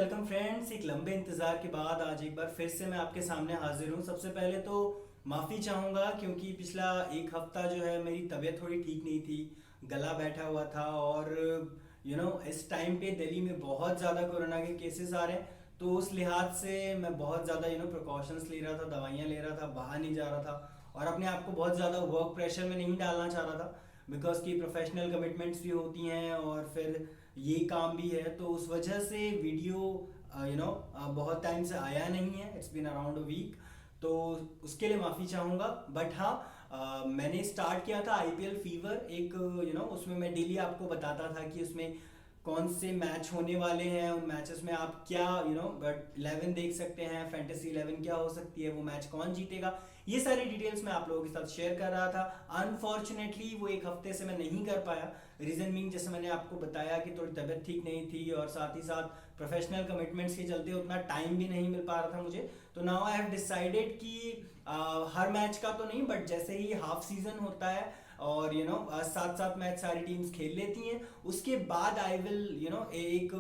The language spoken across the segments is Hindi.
Welcome friends. एक लंबे इंतज़ार के बाद आज एक बार फिर से मैं आपके सामने हाजिर हूँ। सबसे पहले तो माफ़ी चाहूँगा क्योंकि पिछला एक हफ्ता जो है मेरी तबीयत थोड़ी ठीक नहीं थी, गला बैठा हुआ था और इस टाइम पे दिल्ली में बहुत ज़्यादा कोरोना के केसेस आ रहे हैं। तो उस लिहाज से मैं बहुत ज़्यादा प्रिकॉशंस ले रहा था, दवाइयाँ ले रहा था, बाहर नहीं जा रहा था और अपने आप को बहुत ज़्यादा वर्क प्रेशर में नहीं डालना चाह रहा था बिकॉज की प्रोफेशनल कमिटमेंट्स भी होती हैं और फिर ये काम भी है। तो उस वजह से वीडियो बहुत टाइम से आया नहीं है। It's been around a week. तो उसके लिए माफ़ी चाहूँगा। बट हाँ, मैंने स्टार्ट किया था आईपीएल फीवर एक उसमें मैं डेली आपको बताता था कि उसमें कौन से मैच होने वाले हैं, उन मैचेस में आप क्या बट 11 देख सकते हैं, फैंटेसी 11 क्या हो सकती है, वो मैच कौन जीतेगा, ये सारी डिटेल्स मैं आप लोगों के साथ शेयर कर रहा था। अनफॉर्चुनेटली वो एक हफ्ते से मैं नहीं कर पाया। रीज़न मीन जैसे मैंने आपको बताया कि थोड़ी तबीयत ठीक नहीं थी और साथ ही साथ प्रोफेशनल कमिटमेंट्स के चलते उतना टाइम भी नहीं मिल पा रहा था मुझे। तो नाउ आई हैव डिसाइडेड कि हर मैच का तो नहीं बट जैसे ही हाफ सीजन होता है और साथ साथ मैच सारी टीम्स खेल लेती हैं, उसके बाद आई विल एक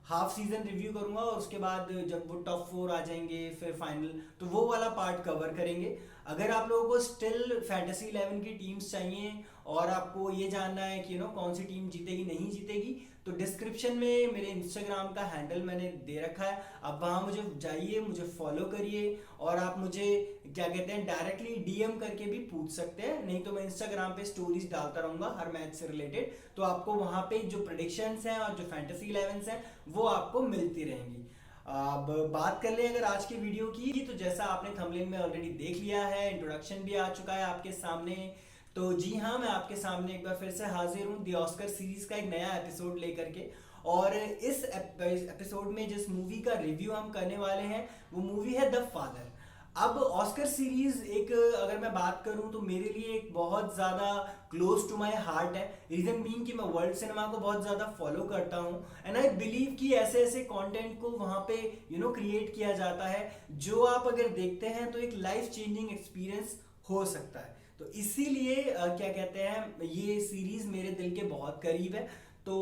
हाफ सीजन रिव्यू करूंगा और उसके बाद जब वो टॉप 4 आ जाएंगे फिर फाइनल, तो वो वाला पार्ट कवर करेंगे। अगर आप लोगों को स्टिल फैंटेसी 11 की टीम्स चाहिए और आपको ये जानना है कि कौन सी टीम जीतेगी नहीं जीतेगी, तो डिस्क्रिप्शन में मेरे इंस्टाग्राम का हैंडल मैंने दे रखा है। आप वहाँ मुझे जाइए, मुझे फॉलो करिए और आप मुझे क्या कहते हैं डायरेक्टली डीएम करके भी पूछ सकते हैं। नहीं तो मैं इंस्टाग्राम पे स्टोरीज डालता रहूँगा हर मैच से रिलेटेड, तो आपको वहाँ पे जो प्रेडिक्शंस हैं और जो फैंटेसी 11 हैं वो आपको मिलती रहेंगी। अब बात कर लें अगर आज की वीडियो की, तो जैसा आपने थंबनेल में ऑलरेडी देख लिया है, इंट्रोडक्शन भी आ चुका है आपके सामने। तो जी हाँ, मैं आपके सामने एक बार फिर से हाजिर हूँ द ऑस्कर सीरीज का एक नया एपिसोड लेकर के। और इस एपिसोड में जिस मूवी का रिव्यू हम करने वाले हैं वो मूवी है द फादर। अब ऑस्कर सीरीज एक अगर मैं बात करूं तो मेरे लिए एक बहुत ज़्यादा क्लोज टू माय हार्ट है। रीज़न बीइंग कि मैं वर्ल्ड सिनेमा को बहुत ज़्यादा फॉलो करता हूं एंड आई बिलीव कि ऐसे ऐसे कंटेंट को वहां पे क्रिएट किया जाता है जो आप अगर देखते हैं तो एक लाइफ चेंजिंग एक्सपीरियंस हो सकता है। तो इसीलिए क्या कहते हैं ये सीरीज मेरे दिल के बहुत करीब है। तो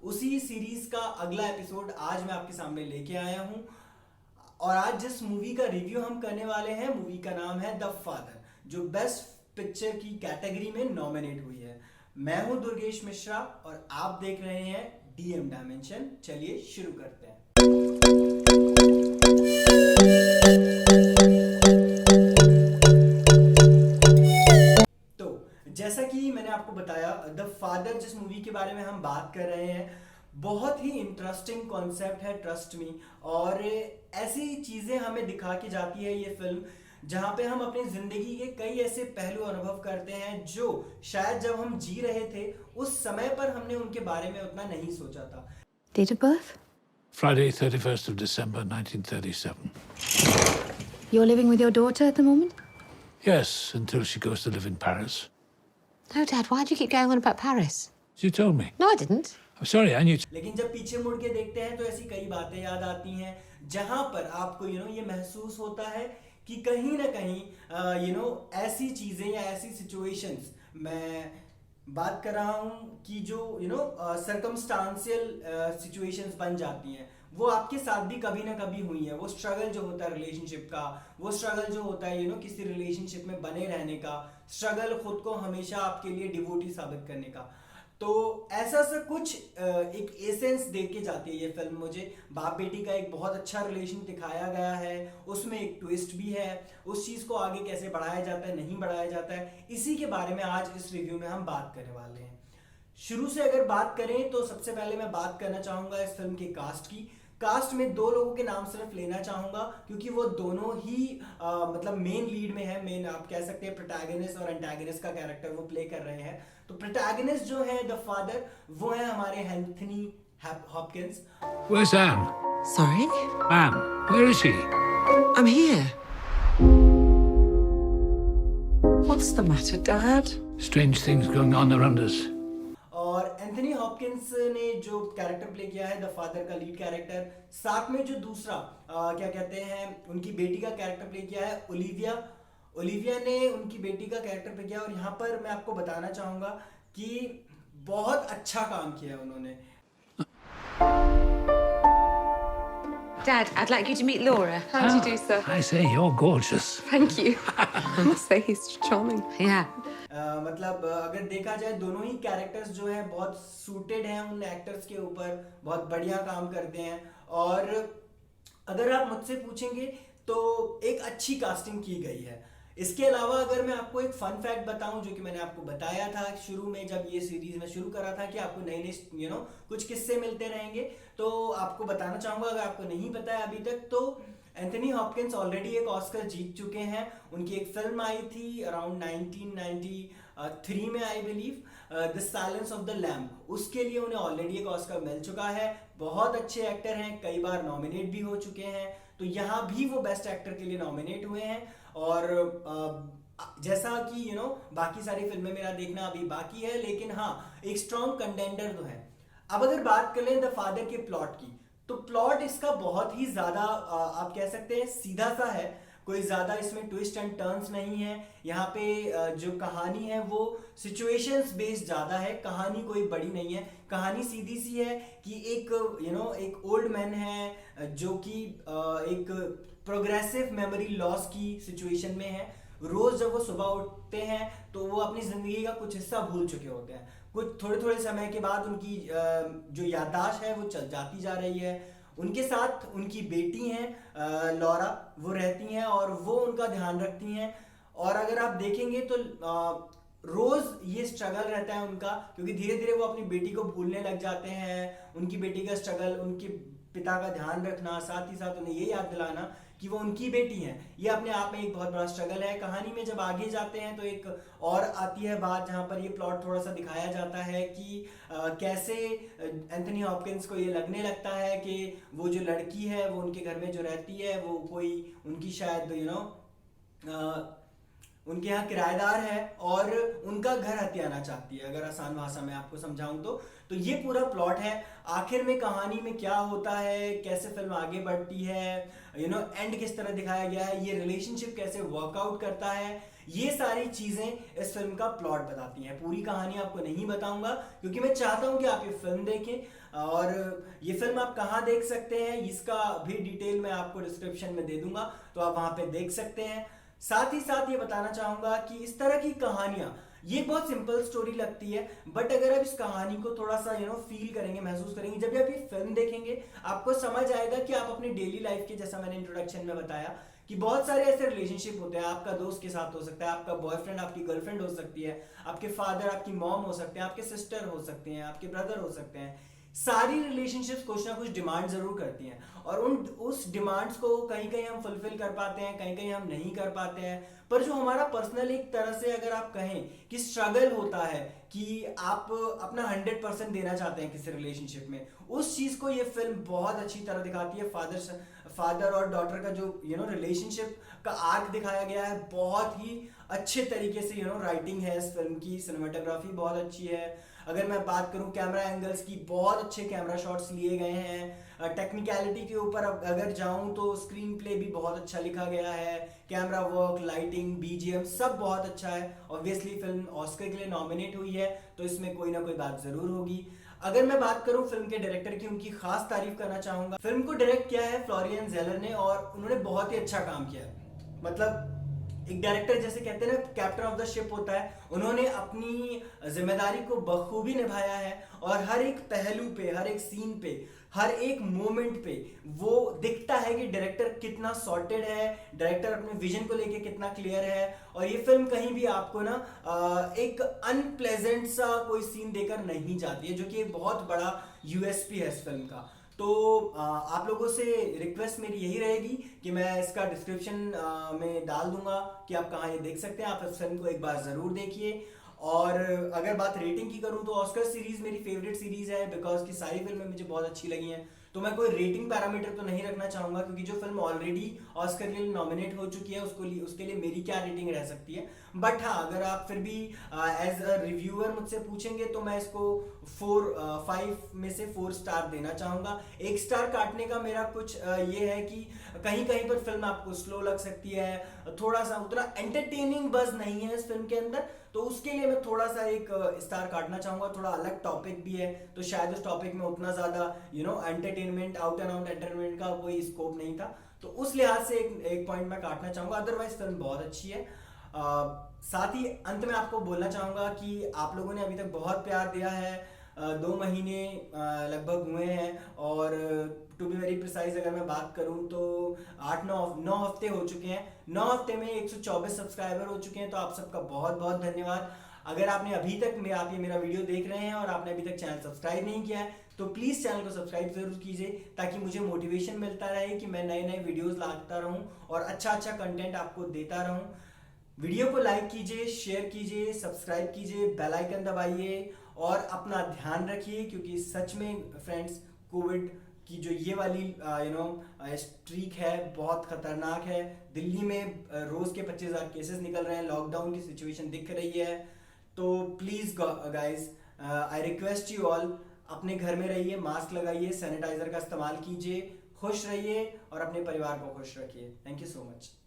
उसी सीरीज का अगला एपिसोड आज मैं आपके सामने लेके आया हूँ और आज जिस मूवी का रिव्यू हम करने वाले हैं मूवी का नाम है द फादर, जो बेस्ट पिक्चर की कैटेगरी में नॉमिनेट हुई है। मैं हूं दुर्गेश मिश्रा और आप देख रहे हैं डीएम डायमेंशन। चलिए शुरू करते हैं। तो जैसा कि मैंने आपको बताया, द फादर जिस मूवी के बारे में हम बात कर रहे हैं बहुत ही इंटरेस्टिंग कॉन्सेप्ट है, ट्रस्ट मी। और ऐसी चीज़ें हमें दिखा के जाती है ये फिल्म जहाँ पे हम अपनी ज़िंदगी के कई ऐसे पहलू अनुभव करते हैं जो शायद जब हम जी रहे थे उस समय पर हमने उनके बारे में उतना नहीं सोचा था। Date of birth? Friday, 31st of December, 1937. You're living with your daughter at the moment? Yes, until she goes to live in Paris. No, Dad, why do you keep going on about Paris? You told me. No, I didn't. I'm sorry, I knew. लेकिन जब पीछे मुड़ के देखते हैं तो ऐसी कई बातें याद आती हैं जहां पर आपको ये महसूस होता है कि कहीं ना कहीं ऐसी चीजें या ऐसी सिचुएशंस, मैं बात कर रहा हूं कि जो सर्कमस्टांशियल सिचुएशंस बन जाती हैं वो आपके साथ भी कभी ना कभी हुई है। वो स्ट्रगल जो होता है रिलेशनशिप का, वो स्ट्रगल जो होता है किसी रिलेशनशिप में बने रहने का स्ट्रगल, खुद को हमेशा आपके लिए डिवोटी साबित करने का। तो ऐसा सा कुछ एक एसेंस दे के जाती है ये फिल्म मुझे। बाप बेटी का एक बहुत अच्छा रिलेशन दिखाया गया है, उसमें एक ट्विस्ट भी है, उस चीज़ को आगे कैसे बढ़ाया जाता है नहीं बढ़ाया जाता है, इसी के बारे में आज इस रिव्यू में हम बात करने वाले हैं। शुरू से अगर बात करें तो सबसे पहले मैं बात करना चाहूँगा इस फिल्म के कास्ट की। कास्ट में दो लोगों के नाम सिर्फ लेना चाहूँगा क्योंकि वो दोनों ही मतलब मेन लीड में है। मेन आप कह सकते हैं प्रोटैगनिस्ट और एंटैगनिस्ट का कैरेक्टर वो प्ले कर रहे हैं। तो प्रोटैगनिस्ट जो है द फादर वो है हमारे Anthony Hopkins. Where's Anne? Sorry? Anne, where is she? I'm here. What's the matter, Dad? Strange things going on around us. और एंथनी हॉपकिंस ने जो कैरेक्टर प्ले किया है द फादर का लीड कैरेक्टर, साथ में जो दूसरा क्या कहते हैं उनकी बेटी का कैरेक्टर प्ले किया है ओलिविया ने उनकी बेटी का कैरेक्टर प्ले किया। और यहाँ पर मैं आपको बताना चाहूँगा कि बहुत अच्छा काम किया है उन्होंने। Dad, I'd like you to meet Laura. How do you do, sir? I say you're gorgeous. Thank you. I must say he's charming. Yeah. मतलब अगर देखा जाए दोनों ही कैरेक्टर्स जो है बहुत सूटेड हैं उन एक्टर्स के ऊपर, बहुत बढ़िया काम करते हैं। और अगर आप मुझसे पूछेंगे तो एक अच्छी कास्टिंग की गई है। इसके अलावा अगर मैं आपको एक फन फैक्ट बताऊं, जो कि मैंने आपको बताया था शुरू में जब ये सीरीज में शुरू करा था कि आपको नए नए कुछ किस्से मिलते रहेंगे, तो आपको बताना चाहूंगा अगर आपको नहीं पता है अभी तक, तो एंथनी हॉपकिंस ऑलरेडी एक ऑस्कर जीत चुके हैं। उनकी एक फिल्म आई थी अराउंड 1993 में I believe, the silence of the lamb, उसके लिए उन्हें ऑलरेडी एक ऑस्कर मिल चुका है। बहुत अच्छे एक्टर हैं, कई बार नॉमिनेट भी हो चुके हैं, तो यहाँ भी वो बेस्ट एक्टर के लिए नॉमिनेट हुए हैं। और जैसा कि बाकी सारी फिल्में मेरा देखना अभी बाकी है, लेकिन हाँ एक स्ट्रॉन्ग कंटेंडर तो है। अब अगर बात कर लें द फादर के प्लॉट की, तो प्लॉट इसका बहुत ही ज्यादा आप कह सकते हैं सीधा सा है, कोई ज्यादा इसमें ट्विस्ट एंड टर्न्स नहीं है। यहाँ पे जो कहानी है वो सिचुएशंस बेस्ड ज्यादा है, कहानी कोई बड़ी नहीं है। कहानी सीधी सी है कि एक एक ओल्ड मैन है जो कि एक प्रोग्रेसिव मेमोरी लॉस की सिचुएशन में है। रोज जब वो सुबह उठते हैं तो वो अपनी जिंदगी का कुछ हिस्सा भूल चुके होते हैं। कुछ थोड़े थोड़े समय के बाद उनकी जो याददाश्त है वो चल जाती जा रही है। उनके साथ उनकी बेटी हैं लॉरा, वो रहती हैं और वो उनका ध्यान रखती हैं। और अगर आप देखेंगे तो रोज ये स्ट्रगल रहता है उनका, क्योंकि धीरे धीरे वो अपनी बेटी को भूलने लग जाते हैं। उनकी बेटी का स्ट्रगल, उनके पिता का ध्यान रखना, साथ ही साथ उन्हें ये याद दिलाना कि वो उनकी बेटी हैं, ये अपने आप में एक बहुत बड़ा स्ट्रगल है। कहानी में जब आगे जाते हैं तो एक और आती है बात जहाँ पर ये प्लॉट थोड़ा सा दिखाया जाता है कि कैसे एंथनी हॉपकिंस को ये लगने लगता है कि वो जो लड़की है वो उनके घर में जो रहती है वो कोई उनकी शायद उनके यहाँ किराएदार है और उनका घर हथियाना चाहती है, अगर आसान भाषा में आपको समझाऊं तो ये पूरा प्लॉट है। आखिर में कहानी में क्या होता है, कैसे फिल्म आगे बढ़ती है, एंड किस तरह दिखाया गया है, ये रिलेशनशिप कैसे वर्कआउट करता है, ये सारी चीजें इस फिल्म का प्लॉट बताती हैं। पूरी कहानी आपको नहीं बताऊंगा क्योंकि मैं चाहता हूं कि आप ये फिल्म देखें। और ये फिल्म आप कहाँ देख सकते हैं इसका भी डिटेल मैं आपको डिस्क्रिप्शन में दे दूंगा, तो आप वहां पे देख सकते हैं। साथ ही साथ ये बताना चाहूंगा कि इस तरह की कहानियां, ये बहुत सिंपल स्टोरी लगती है, बट अगर आप इस कहानी को थोड़ा सा फील करेंगे, महसूस करेंगे, जब आप ये फिल्म देखेंगे आपको समझ आएगा कि आप अपनी डेली लाइफ के, जैसा मैंने इंट्रोडक्शन में बताया कि बहुत सारे ऐसे रिलेशनशिप होते हैं। आपका दोस्त के साथ हो सकता है, आपका बॉयफ्रेंड आपकी गर्लफ्रेंड हो सकती है, आपके फादर आपकी मॉम हो सकते हैं, आपके सिस्टर हो सकते हैं, आपके ब्रदर हो सकते हैं। सारी रिलेशनशिप्स कुछ ना कुछ डिमांड जरूर करती हैं और उस डिमांड्स को कहीं कहीं हम फुलफिल कर पाते हैं, कहीं कहीं हम नहीं कर पाते हैं। पर जो हमारा पर्सनल एक तरह से अगर आप कहें कि स्ट्रगल होता है कि आप अपना 100% देना चाहते हैं किसी रिलेशनशिप में, उस चीज को ये फिल्म बहुत अच्छी तरह दिखाती है। फादर और डॉटर का जो रिलेशनशिप का आर्क दिखाया गया है, बहुत ही अच्छे तरीके से राइटिंग है इस फिल्म की, सिनेमाटोग्राफी बहुत अच्छी है। अगर मैं बात करूं कैमरा एंगल्स की, बहुत अच्छे कैमरा शॉट्स लिए गए हैं। टेक्निकलिटी के ऊपर अगर जाऊं तो स्क्रीन प्ले भी बहुत अच्छा लिखा गया है, कैमरा वर्क, लाइटिंग, बीजीएम सब बहुत अच्छा है। ऑब्वियसली फिल्म ऑस्कर के लिए नॉमिनेट हुई है तो इसमें कोई ना कोई बात जरूर होगी। अगर मैं बात करूं फिल्म के डायरेक्टर की, उनकी खास तारीफ करना चाहूंगा। फिल्म को डायरेक्ट किया है फ्लोरियन जेलर ने और उन्होंने बहुत ही अच्छा काम किया है। मतलब एक डायरेक्टर जैसे कहते हैं ना कैप्टन ऑफ द शिप होता है, उन्होंने अपनी जिम्मेदारी को बखूबी निभाया है और हर एक पहलू पे, हर एक सीन पे, हर एक मोमेंट पे वो दिखता है कि डायरेक्टर कितना सॉर्टेड है, डायरेक्टर अपने विजन को लेके कितना क्लियर है। और ये फिल्म कहीं भी आपको ना एक अनप्लेजेंट सा कोई सीन देकर नहीं जाती है, जो कि एक बहुत बड़ा यूएसपी है इस फिल्म का। तो आप लोगों से रिक्वेस्ट मेरी यही रहेगी कि मैं इसका डिस्क्रिप्शन में डाल दूंगा कि आप कहाँ ये देख सकते हैं। आप इस फिल्म को एक बार ज़रूर देखिए। और अगर बात रेटिंग की करूं तो ऑस्कर सीरीज मेरी फेवरेट सीरीज है, बिकॉज की सारी फिल्में मुझे बहुत अच्छी लगी हैं। तो मैं कोई रेटिंग पैरामीटर तो नहीं रखना चाहूंगा क्योंकि जो फिल्म ऑलरेडी ऑस्कर के लिए नॉमिनेट हो चुकी है उसके लिए मेरी क्या रेटिंग रह सकती है। बट हाँ, अगर आप फिर भी एज अ रिव्यूअर मुझसे पूछेंगे तो मैं इसको 5 में से 4 स्टार देना चाहूंगा। 1 स्टार काटने का मेरा कुछ ये है कि कहीं कहीं पर फिल्म आपको स्लो लग सकती है, थोड़ा सा उतना एंटरटेनिंग बज नहीं है इस फिल्म के अंदर। तो उसके लिए मैं थोड़ा सा एक स्टार काटना चाहूँगा, थोड़ा अलग टॉपिक भी है, तो शायद उस टॉपिक में उतना ज़्यादा entertainment, out and out entertainment का कोई स्कोप नहीं था, तो उस लिहाज से एक पॉइंट मैं काटना चाहूँगा। अदरवाइज फिल्म बहुत अच्छी है। साथ ही अंत में आपको बोलना चाहूँगा कि आप लोगों ने अभी तक बहुत प्यार दिया है। 2 महीने लगभग हुए हैं, और टू बी वेरी प्रिसाइज अगर मैं बात करूं तो 8-9 हफ्ते हो चुके हैं। 9 हफ्ते में 124 सब्सक्राइबर हो चुके हैं, तो आप सबका बहुत बहुत धन्यवाद। अगर आपने अभी तक आप ये मेरा वीडियो देख रहे हैं और आपने अभी तक चैनल सब्सक्राइब नहीं किया है, तो प्लीज़ चैनल को सब्सक्राइब जरूर कीजिए, ताकि मुझे मोटिवेशन मिलता रहे कि मैं नए नए वीडियोज़ लाता रहूँ और अच्छा अच्छा कंटेंट आपको देता रहूँ। वीडियो को लाइक कीजिए, शेयर कीजिए, सब्सक्राइब कीजिए, बेल आइकन दबाइए और अपना ध्यान रखिए, क्योंकि सच में फ्रेंड्स कोविड की जो ये वाली स्ट्रीक है बहुत खतरनाक है। दिल्ली में रोज के 25,000 केसेस निकल रहे हैं, लॉकडाउन की सिचुएशन दिख रही है। तो please guys, I request you all, अपने घर में रहिए, मास्क लगाइए, सैनिटाइजर का इस्तेमाल कीजिए, खुश रहिए और अपने परिवार को खुश रखिए। Thank you so much.